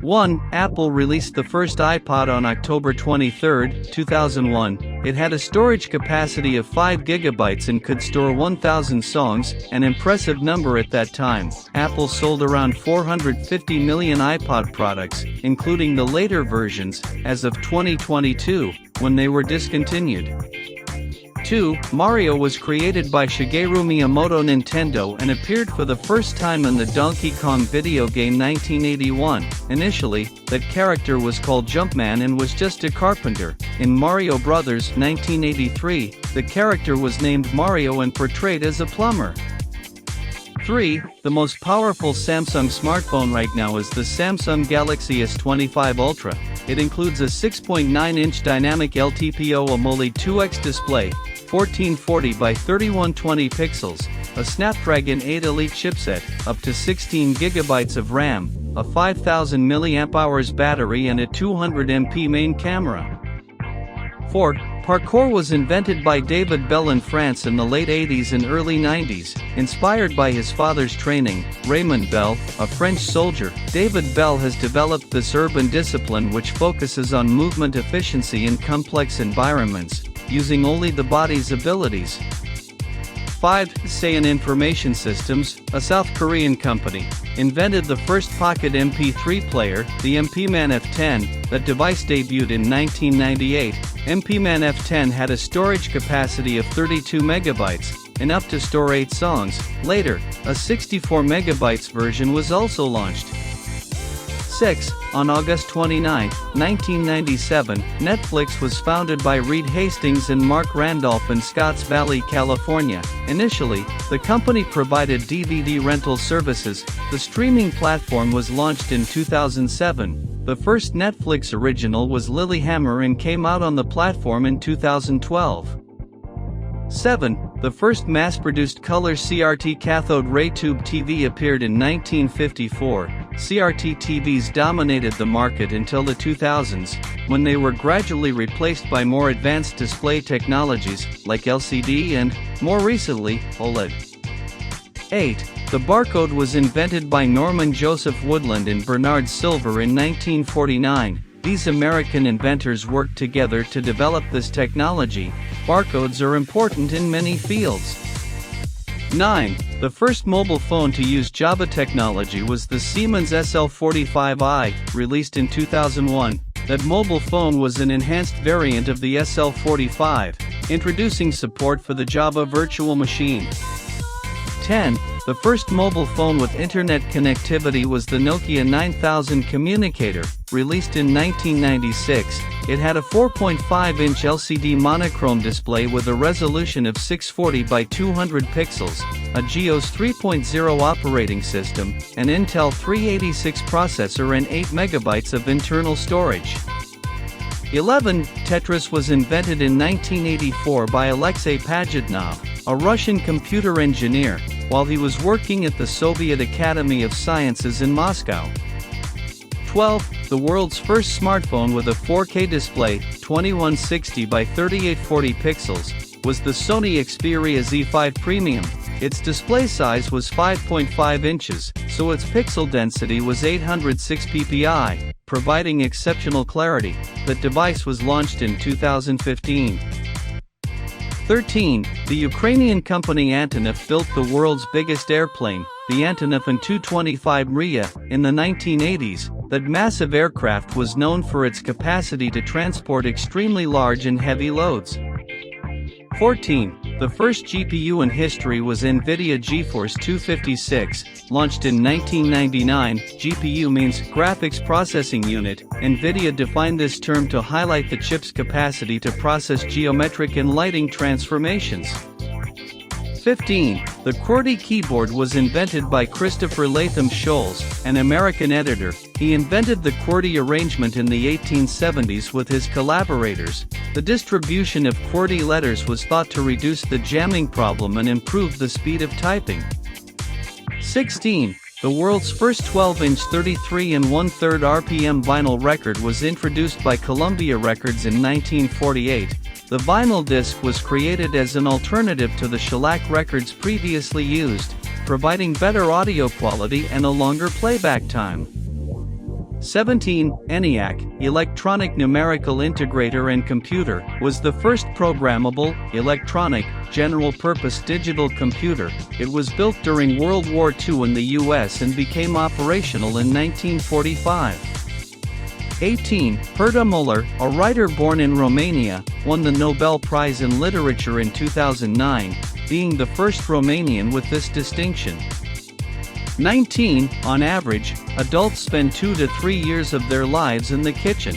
1. Apple released the first iPod on October 23, 2001. It had a storage capacity of 5 GB and could store 1,000 songs, an impressive number at that time. Apple sold around 450 million iPod products, including the later versions, as of 2022, when they were discontinued. 2. Mario was created by Shigeru Miyamoto Nintendo and appeared for the first time in the Donkey Kong video game 1981. Initially, that character was called Jumpman and was just a carpenter. In Mario Bros. 1983, the character was named Mario and portrayed as a plumber. 3. The most powerful Samsung smartphone right now is the Samsung Galaxy S25 Ultra. It includes a 6.9-inch dynamic LTPO AMOLED 2X display, 1440 by 3120 pixels, a Snapdragon 8 Elite chipset, up to 16 GB of RAM, a 5000 mAh battery and a 200 MP main camera. 4. Parkour was invented by David Bell in France in the late 80s and early 90s, inspired by his father's training. Raymond Bell, a French soldier, David Bell has developed this urban discipline which focuses on movement efficiency in complex environments, using only the body's abilities. 5. SaeHan Information Systems, a South Korean company, invented the first pocket MP3 player, the MPMan F10. That device debuted in 1998. MPMan F10 had a storage capacity of 32 MB, enough to store 8 songs. Later, a 64 MB version was also launched. 6. On August 29, 1997, Netflix was founded by Reed Hastings and Mark Randolph in Scotts Valley, California. Initially, the company provided DVD rental services. The streaming platform was launched in 2007. The first Netflix original was Lilyhammer and came out on the platform in 2012. 7. The first mass-produced color CRT cathode ray tube TV appeared in 1954. CRT TVs dominated the market until the 2000s, when they were gradually replaced by more advanced display technologies, like LCD and, more recently, OLED. 8. The barcode was invented by Norman Joseph Woodland and Bernard Silver in 1949. These American inventors worked together to develop this technology. Barcodes are important in many fields. 9. The first mobile phone to use Java technology was the Siemens SL45i, released in 2001. That mobile phone was an enhanced variant of the SL45, introducing support for the Java Virtual Machine. 10. The first mobile phone with internet connectivity was the Nokia 9000 Communicator, released in 1996. It had a 4.5-inch LCD monochrome display with a resolution of 640 by 200 pixels, a GEOS 3.0 operating system, an Intel 386 processor and 8 MB of internal storage. 11. Tetris was invented in 1984 by Alexei Pajitnov, a Russian computer engineer, while he was working at the Soviet Academy of Sciences in Moscow. 12. The world's first smartphone with a 4K display, 2160 by 3840 pixels, was the Sony Xperia Z5 Premium. Its display size was 5.5 inches, so its pixel density was 806 ppi, providing exceptional clarity. That device was launched in 2015. 13. The Ukrainian company Antonov built the world's biggest airplane, the Antonov An-225 Mriya, in the 1980s. That massive aircraft was known for its capacity to transport extremely large and heavy loads. 14. The first GPU in history was NVIDIA GeForce 256, launched in 1999. GPU means Graphics Processing Unit. NVIDIA defined this term to highlight the chip's capacity to process geometric and lighting transformations. 15. The QWERTY keyboard was invented by Christopher Latham Scholes, an American editor. He invented the QWERTY arrangement in the 1870s with his collaborators. The distribution of QWERTY letters was thought to reduce the jamming problem and improve the speed of typing. 16. The world's first 12-inch 33 1/3 RPM vinyl record was introduced by Columbia Records in 1948. The vinyl disc was created as an alternative to the shellac records previously used. providing better audio quality and a longer playback time. 17. ENIAC, Electronic Numerical Integrator and Computer, was the first programmable, electronic, general-purpose digital computer. It was built during World War II in the US and became operational in 1945. 18. Herta Müller, a writer born in Romania, won the Nobel Prize in Literature in 2009, being the first Romanian with this distinction. 19. On average, adults spend 2 to 3 years of their lives in the kitchen.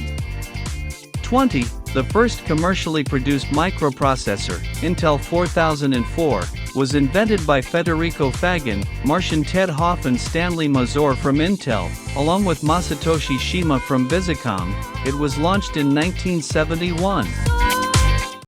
20. The first commercially produced microprocessor, Intel 4004, was invented by Federico Faggin, Martian Ted Hoff and Stanley Mazur from Intel, along with Masatoshi Shima from Visicom. It was launched in 1971.